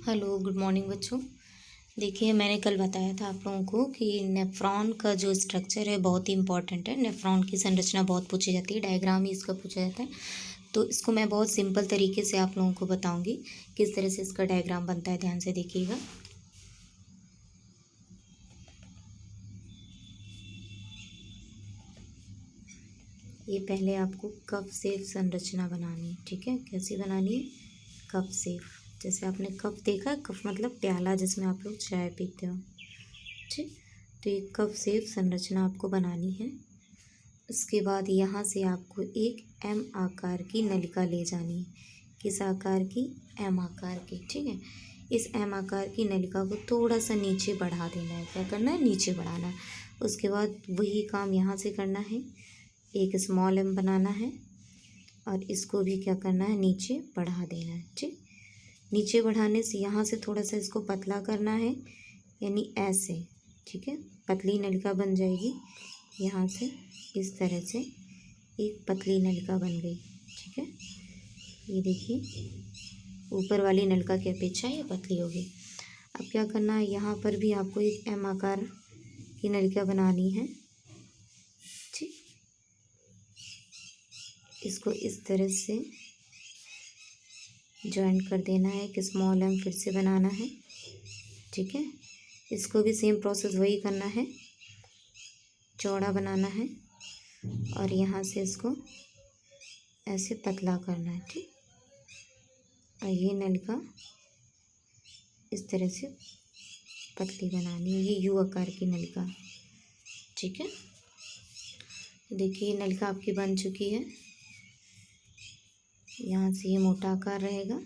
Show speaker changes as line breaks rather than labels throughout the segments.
Hello good morning बच्चों। देखिए मैंने कल बताया था आप लोगों को कि नेफ्रॉन का जो स्ट्रक्चर है बहुत ही इंपॉर्टेंट है। नेफ्रॉन की संरचना बहुत पूछी जाती है, डायग्राम ही इसका पूछा जाता है। तो इसको मैं बहुत सिंपल तरीके से आप लोगों को बताऊंगी किस तरह से इसका डायग्राम बनता है। ध्यान से देखिएगा। ये पहले आपको कप सेफ संरचना बनानी है, ठीक है। कैसी बनानी है? Cup safe. जैसे आपने कप देखा, कप मतलब प्याला जिसमें आप लोग चाय पीते हो, ठीक। तो ये कप सेफ संरचना आपको बनानी है। उसके बाद यहाँ से आपको एक एम आकार की नलिका ले जानी है। किस आकार की? एम आकार की, ठीक है। इस एम आकार की नलिका को थोड़ा सा नीचे बढ़ा देना है। क्या करना है? नीचे बढ़ाना है। उसके बाद वही काम यहाँ से करना है, एक स्मॉल एम बनाना है और इसको भी क्या करना है? नीचे बढ़ा देना है, ठीक। नीचे बढ़ाने से यहाँ से थोड़ा सा इसको पतला करना है, यानी ऐसे, ठीक है। पतली नलिका बन जाएगी। यहाँ से इस तरह से एक पतली नलिका बन गई, ठीक है। ये देखिए, ऊपर वाली नलिका की अपेक्षा ये पतली होगी। अब क्या करना है? यहाँ पर भी आपको एक एम आकार की नलिका बनानी है, ठीक। इसको इस तरह से जॉइंट कर देना है। एक स्मॉल एम फिर से बनाना है, ठीक है। इसको भी सेम प्रोसेस वही करना है, चौड़ा बनाना है और यहाँ से इसको ऐसे पतला करना है, ठीक। और ये नलिका इस तरह से पतली बनानी है, ये यू आकार की नलिका, ठीक है। देखिए नलिका आपकी बन चुकी है। यहाँ से ये मोटा आकार रहेगा,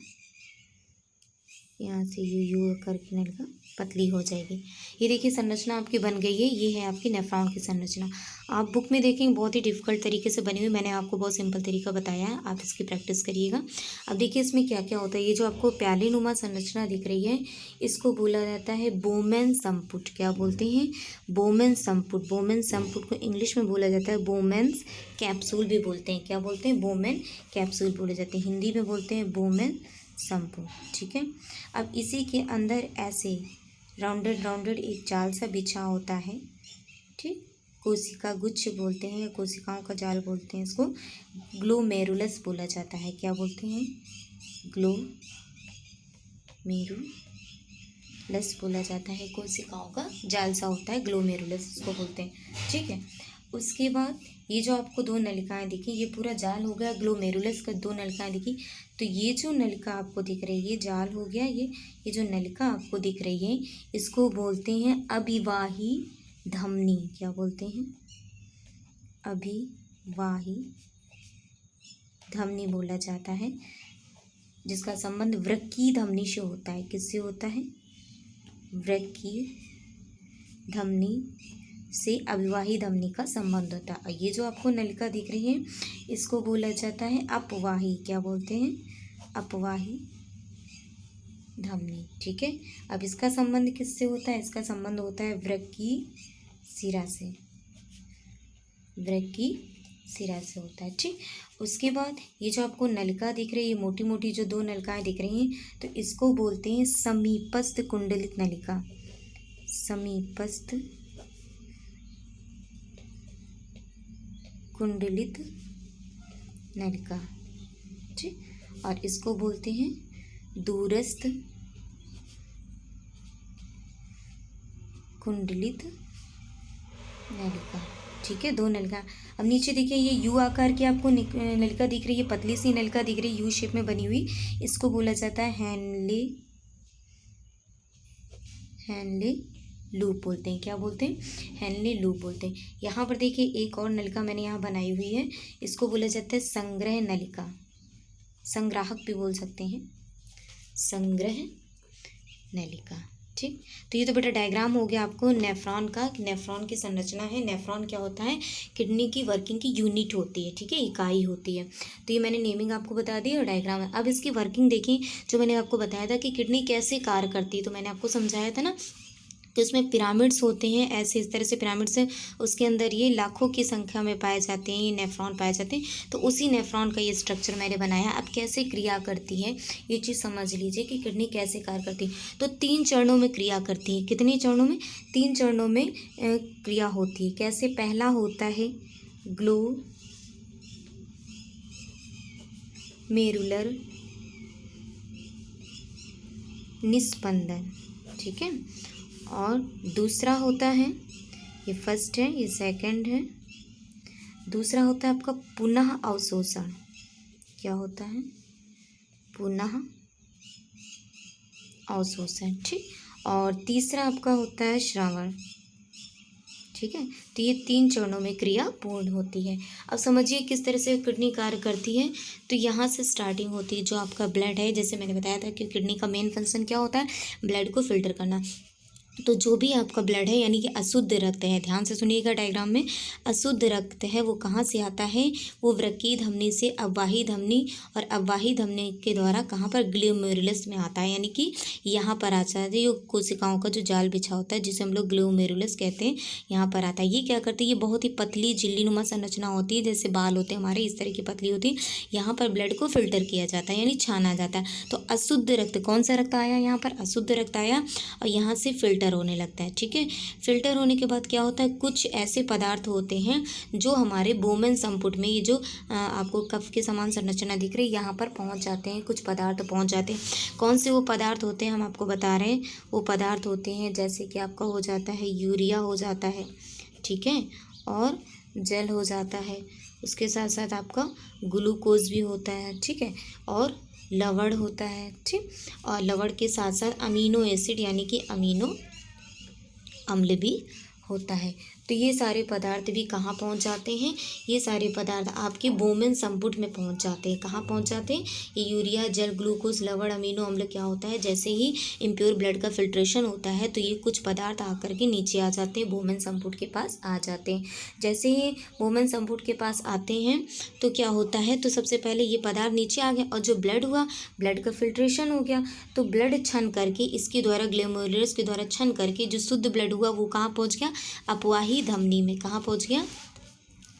यहाँ से ये यू आकार की नलिका पतली हो जाएगी। ये देखिए संरचना आपकी बन गई है। ये है आपकी नेफ्रॉन की संरचना। आप बुक में देखेंगे बहुत ही डिफिकल्ट तरीके से बनी हुई, मैंने आपको बहुत सिंपल तरीका बताया है। आप इसकी प्रैक्टिस करिएगा। अब देखिए इसमें क्या क्या होता है। ये जो आपको प्याली नुमा संरचना दिख रही है, इसको बोला जाता है बोमेन संपुट। क्या बोलते हैं? बोमेन संपुट। बोमेन संपुट को इंग्लिश में बोला जाता है बोमेन्स कैप्सूल भी बोलते हैं। क्या बोलते हैं? बोमेन कैप्सूल बोले जाते हैं। हिंदी में बोलते हैं बोमेन संपुट, ठीक है। अब इसी के अंदर ऐसे राउंडेड राउंडेड एक जाल सा बिछा होता है, ठीक। कोशिका गुच्छ बोलते हैं या कोशिकाओं का जाल बोलते हैं। इसको ग्लोमेरुलस बोला जाता है। क्या बोलते हैं? ग्लोमेरुलस बोला जाता है। कोशिकाओं का जाल सा होता है, ग्लोमेरुलस इसको बोलते हैं, ठीक है। उसके बाद ये जो आपको दो नलिकाएं दिखी, ये पूरा जाल हो गया। ग्लोमेरुलस का दो नलिकाएं दिखी, तो ये जो नलिका आपको दिख रही है ये जाल हो गया। ये जो नलिका आपको दिख रही है इसको बोलते हैं अभिवाही धमनी। क्या बोलते हैं? अभिवाही धमनी बोला जाता है, जिसका संबंध वृक्कीय धमनी से होता है। किससे होता है? वृक्कीय धमनी से अभिवाही धमनी का संबंध होता है। ये जो आपको नलिका दिख रही है इसको बोला जाता है अपवाही। क्या बोलते हैं? अपवाही धमनी, ठीक है। अब इसका संबंध किससे होता है? इसका संबंध होता है वृक्कीय शिरा से। वृक्कीय शिरा से होता है, ठीक। उसके बाद ये जो आपको नलिका दिख रही है, मोटी मोटी जो दो नलिकाएं दिख रही हैं, तो इसको बोलते हैं समीपस्थ कुंडलित नलिका। समीपस्थ कुंडलित नलिका, ठीक। और इसको बोलते हैं दूरस्थ कुंडलित नलिका, ठीक है। दो नलिका। अब नीचे देखिए ये यू आकार की आपको नलिका दिख रही है, पतली सी नलिका दिख रही है यू शेप में बनी हुई। इसको बोला जाता है हेनले लूप बोलते हैं। क्या बोलते हैं? हेनले लूप बोलते हैं। यहाँ पर देखिए एक और नलिका मैंने यहाँ बनाई हुई है, इसको बोला जाता है संग्रह नलिका। संग्राहक भी बोल सकते हैं, संग्रह नलिका, ठीक। तो ये तो बेटा डायग्राम हो गया आपको नेफ्रॉन का। नेफ्रॉन की संरचना है। नेफ्रॉन क्या होता है? किडनी की वर्किंग की यूनिट होती है, ठीक है, इकाई होती है। तो ये मैंने नेमिंग आपको बता दी और डायग्राम है। अब इसकी वर्किंग देखिए, जो मैंने आपको बताया था कि किडनी कैसे कार्य करती है, तो मैंने आपको समझाया था ना कि उसमें पिरामिड्स होते हैं, ऐसे इस तरह से पिरामिड्स हैं, उसके अंदर ये लाखों की संख्या में पाए जाते हैं, ये नेफ्रॉन पाए जाते हैं। तो उसी नेफ्रॉन का ये स्ट्रक्चर मैंने बनाया। अब कैसे क्रिया करती है ये चीज़ समझ लीजिए कि किडनी कैसे कार्य करती है। तो 3 चरणों में क्रिया करती है। कितने चरणों में? 3 चरणों में क्रिया होती है। कैसे? पहला होता है ग्लोमेरुलर निस्पंदन, ठीक है। और दूसरा होता है, ये फर्स्ट है, ये सेकंड है, दूसरा होता है आपका पुनः अवशोषण। क्या होता है? पुनः अवशोषण, ठीक। और तीसरा आपका होता है श्रावण, ठीक है। तो ये 3 चरणों में क्रिया पूर्ण होती है। अब समझिए किस तरह से किडनी कार्य करती है। तो यहाँ से स्टार्टिंग होती है, जो आपका ब्लड है, जैसे मैंने बताया था कि किडनी का मेन फंक्शन क्या होता है? ब्लड को फिल्टर करना। तो जो भी आपका ब्लड है यानी कि अशुद्ध रक्त है, ध्यान से सुनिएगा डायग्राम में, अशुद्ध रक्त है वो कहाँ से आता है? वो वृक्कीय धमनी से अववाही धमनी, और अववाही धमनी के द्वारा कहाँ पर? ग्लोमेरुलस में आता है, यानी कि यहाँ पर आता है। ये कोशिकाओं का जो जाल बिछा होता है जिसे हम लोग ग्लोमेरुलस कहते हैं, यहाँ पर आता है। ये क्या करती है? ये बहुत ही पतली झिल्लीनुमा संरचना होती है, जैसे बाल होते हैं हमारे, इस तरह की पतली होती है। यहाँ पर ब्लड को फिल्टर किया जाता है, यानी छाना जाता है। तो अशुद्ध रक्त, कौन सा रक्त आया यहाँ पर? अशुद्ध रक्त आया, और यहाँ से फिल्टर होने लगता है, ठीक है। फिल्टर होने के बाद क्या होता है? कुछ ऐसे पदार्थ होते हैं जो हमारे बोमेन संपुट में, ये जो आपको कफ के समान संरचना दिख रही है, यहाँ पर पहुँच जाते हैं, कुछ पदार्थ पहुँच जाते हैं। कौन से वो पदार्थ होते हैं हम आपको बता रहे हैं। वो पदार्थ होते हैं जैसे कि आपका हो जाता है यूरिया हो जाता है, ठीक है, और जल हो जाता है, उसके साथ साथ आपका ग्लूकोज भी होता है, ठीक है, और लवण होता है, ठीक। और लवण के साथ साथ अमीनो एसिड यानी कि अमीनो अम्ल भी होता है। तो ये सारे पदार्थ भी कहाँ पहुँच जाते हैं? ये सारे पदार्थ आपके बोमेन संपुट में पहुँच जाते हैं। कहाँ पहुँच जाते हैं? ये यूरिया, जल, ग्लूकोज, लवण, अमीनो अम्ल क्या होता है? जैसे ही इम्प्योर ब्लड का फिल्ट्रेशन होता है तो ये कुछ पदार्थ आकर के नीचे आ जाते हैं, बोमेन संपुट के पास आ जाते हैं। जैसे ही बोमेन संपुट के पास आते हैं तो क्या होता है? तो सबसे पहले ये पदार्थ नीचे आ गया, और जो ब्लड हुआ, ब्लड का फिल्ट्रेशन हो गया, तो ब्लड छन करके इसके द्वारा, ग्लोमेरुलस के द्वारा छन करके जो शुद्ध ब्लड हुआ वो कहाँ पहुँच गया? अपवाही धमनी में। कहाँ पहुँच गया?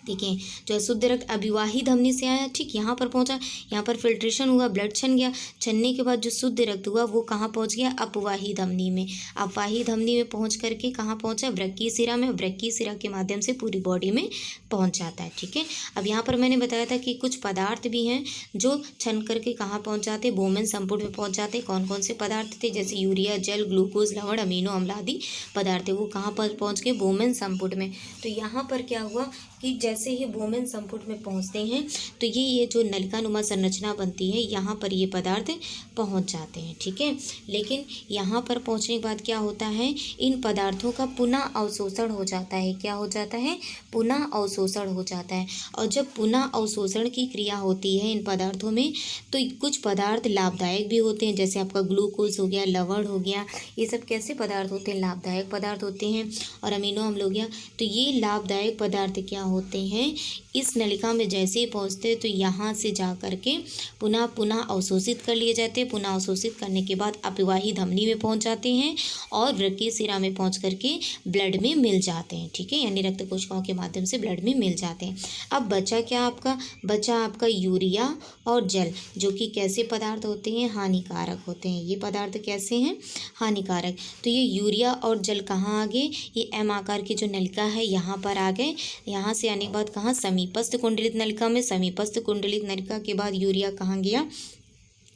ठीक है, जो अशुद्ध रक्त अभिवाही धमनी से आया, ठीक, यहाँ पर पहुँचा, यहाँ पर फिल्ट्रेशन हुआ, ब्लड छन गया, छनने के बाद जो शुद्ध रक्त हुआ वो कहाँ पहुँच गया? अपवाही धमनी में। अपवाही धमनी में पहुँच करके कहाँ पहुँचा? वृक्कीय शिरा में। वृक्कीय शिरा के माध्यम से पूरी बॉडी में पहुँच जाता है, ठीक है। अब यहाँ पर मैंने बताया था कि कुछ पदार्थ भी हैं जो छन करके कहाँ पहुँच जाते? बोमेन संपुट में पहुँच जाते। कौन कौन से पदार्थ थे? जैसे यूरिया, जल, ग्लूकोज, लवण, अमीनो अम्ल आदि पदार्थ थे, वो कहाँ पर पहुँच गए? बोमेन संपुट में। तो यहाँ पर क्या हुआ कि जैसे ही बोमेन संपुट में पहुंचते हैं तो ये जो नलिका नुमा संरचना बनती है, यहाँ पर ये पदार्थ पहुंच जाते हैं, ठीक है। लेकिन यहाँ पर पहुंचने के बाद क्या होता है? इन पदार्थों का पुनः अवशोषण हो जाता है। क्या हो जाता है? पुनः अवशोषण हो जाता है। और जब पुनः अवशोषण की क्रिया होती है इन पदार्थों में, तो कुछ पदार्थ लाभदायक भी होते हैं, जैसे आपका ग्लूकोज हो गया, लवण हो गया, ये सब कैसे पदार्थ होते हैं? लाभदायक पदार्थ होते हैं। और अमीनो अम्ल हो गया, तो ये लाभदायक पदार्थ क्या होते हैं? इस नलिका में जैसे ही पहुँचते हैं तो यहाँ से जा कर के पुनः अवशोषित कर लिए जाते हैं। पुनः अवशोषित करने के बाद अपवाही धमनी में पहुँच जाते हैं और वृक्कीय शिरा में पहुँच करके ब्लड में मिल जाते हैं, ठीक है, यानी रक्त कोशिकाओं के माध्यम से ब्लड में मिल जाते हैं। अब बचा क्या आपका? बचा आपका यूरिया और जल, जो कि कैसे पदार्थ होते हैं? हानिकारक होते हैं। ये पदार्थ कैसे हैं? हानिकारक। तो ये यूरिया और जल कहाँ आ गए? ये एम आकार की जो नलिका है यहाँ पर आ गए। यहाँ से आने के बाद कहाँ? समीपस्थ कुंडलित नलिका में। समीपस्थ कुंडलित नलिका के बाद यूरिया कहाँ गया?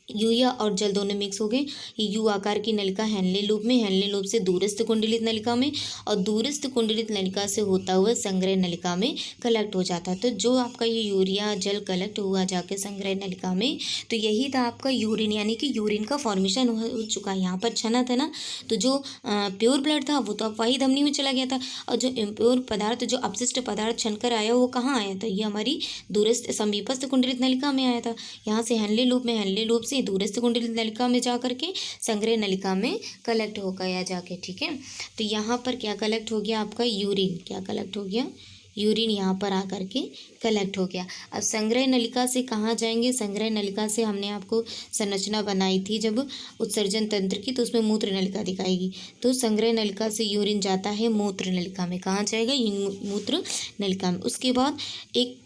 यूरिया और जल दोनों मिक्स हो गए। ये यू आकार की नलिका हेनले लूप में, हेनले लूप से दूरस्थ कुंडलित नलिका में, और दूरस्थ कुंडलित नलिका से होता हुआ संग्रह नलिका में कलेक्ट हो जाता है। तो जो आपका ये यूरिया जल कलेक्ट हुआ जाके संग्रह नलिका में, तो यही था आपका यूरिन, यानी कि यूरिन का फॉर्मेशन हो चुका है। यहाँ पर छना था ना, तो जो प्योर ब्लड था वो तो अपवाही धमनी में चला गया था, और जो इम्प्योर पदार्थ, जो अपशिष्ट पदार्थ छनकर आया वो कहाँ आया था? ये हमारी दूरस्थ समीपस्थ कुंडलित नलिका में आया था। यहाँ से हेनले लूप में, हेनले लूप से दूरस्थ कुंडलित नलिका में जा करके संग्रह नलिका में कलेक्ट हो गया जाके, ठीक है। तो यहाँ पर क्या कलेक्ट हो गया? आपका यूरिन। क्या कलेक्ट हो गया? यूरिन यहाँ पर आकर के कलेक्ट हो गया। अब संग्रह नलिका से कहाँ जाएंगे? संग्रह नलिका से हमने आपको संरचना बनाई थी जब उत्सर्जन तंत्र की, तो उसमें मूत्र नलिका दिखाएगी। तो संग्रह नलिका से यूरिन जाता है मूत्र नलिका में। कहाँ जाएगा? मूत्र नलिका में। उसके बाद एक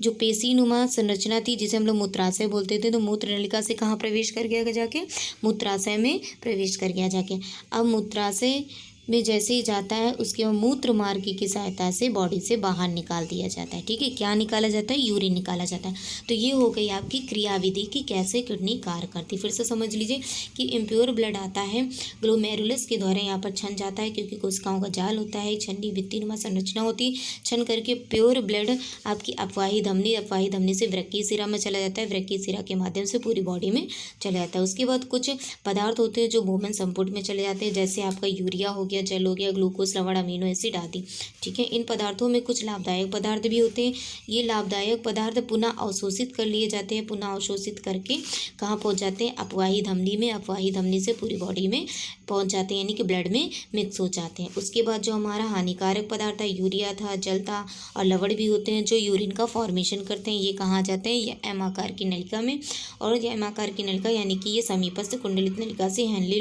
जो पेशीनुमा संरचना थी जिसे हम लोग मूत्राशय बोलते थे, तो मूत्र नलिका से कहाँ प्रवेश कर गया जाके? मूत्राशय में प्रवेश कर गया जाके। अब मूत्राशय में जैसे ही जाता है उसके बाद मूत्र मार्ग की सहायता से बॉडी से बाहर निकाल दिया जाता है। ठीक है, क्या निकाला जाता है? यूरिन निकाला जाता है। तो ये हो गई आपकी क्रियाविधि कि कैसे किडनी कार्य करती। फिर से समझ लीजिए कि इम्प्योर ब्लड आता है ग्लोमेरुलस के द्वारा यहाँ पर छन जाता है, क्योंकि कोशिकाओं का जाल होता है, छन्नी भित्तिनुमा संरचना होती है, छन करके प्योर ब्लड आपकी अपवाही धमनी से वृक्कीय शिरा में चला जाता है, वृक्कीय शिरा के माध्यम से पूरी बॉडी में चला जाता है। उसके बाद कुछ पदार्थ होते हैं जो भूमन संपुट में चले जाते हैं, जैसे आपका यूरिया हो गया, जल हो गया, ग्लूकोज, लवण, अमीनो एसिड आदि। ठीक है, इन पदार्थों में कुछ लाभदायक पदार्थ भी होते हैं। ये लाभदायक पदार्थ पुनः अवशोषित कर लिए जाते हैं, पुनः अवशोषित करके कहाँ पहुँच जाते हैं? अपवाही धमनी में, अपवाही धमनी से पूरी बॉडी में पहुँच जाते हैं, यानी कि ब्लड में मिक्स हो जाते हैं। उसके बाद जो हमारा हानिकारक पदार्थ था, यूरिया था, जल था और लवण भी होते हैं जो यूरिन का फॉर्मेशन करते हैं, ये कहाँ जाते हैं? ये एम आकार की नलिका में। और ये एम आकार की नलिका यानी कि ये समीपस्थ कुंडलित नलिका से हेनले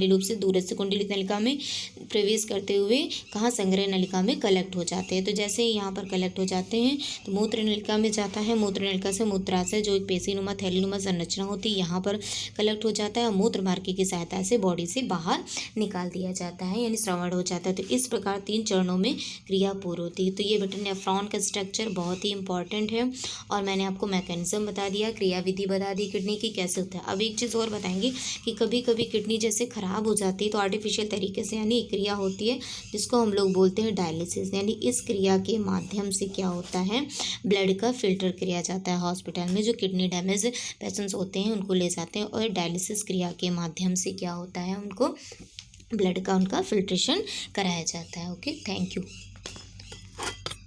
लूप से दूरस्थ कुंडलित नलिका में प्रवेश करते हुए कहाँ? संग्रह नलिका में कलेक्ट हो जाते हैं। तो जैसे ही यहाँ पर कलेक्ट हो जाते हैं तो मूत्र नलिका में जाता है, मूत्र नलिका से मूत्राशय जो एक पेशीनुमा थैलीनुमा संरचना होती है यहाँ पर कलेक्ट हो जाता है और मूत्र मार्ग की सहायता से बॉडी से बाहर निकाल दिया जाता है, यानी श्रवण हो जाता है। तो इस प्रकार 3 चरणों में क्रिया पूर्ण होती है। तो ये बेटा नेफ्रॉन का स्ट्रक्चर बहुत ही इंपॉर्टेंट है और मैंने आपको मैकेनिज्म बता दिया, क्रियाविधि बता दी किडनी की कैसे होता है। अब एक चीज़ और बताएंगे कि कभी कभी किडनी जैसे खराब हो जाती है तो आर्टिफिशियल तरीके से यानी क्रिया होती है जिसको हम लोग बोलते हैं डायलिसिस। यानी इस क्रिया के माध्यम से क्या होता है? ब्लड का फिल्टर किया जाता है। हॉस्पिटल में जो किडनी डैमेज पेशेंट्स होते हैं उनको ले जाते हैं और डायलिसिस क्रिया के माध्यम से क्या होता है? उनको ब्लड का उनका फिल्ट्रेशन कराया जाता है। Okay, thank you.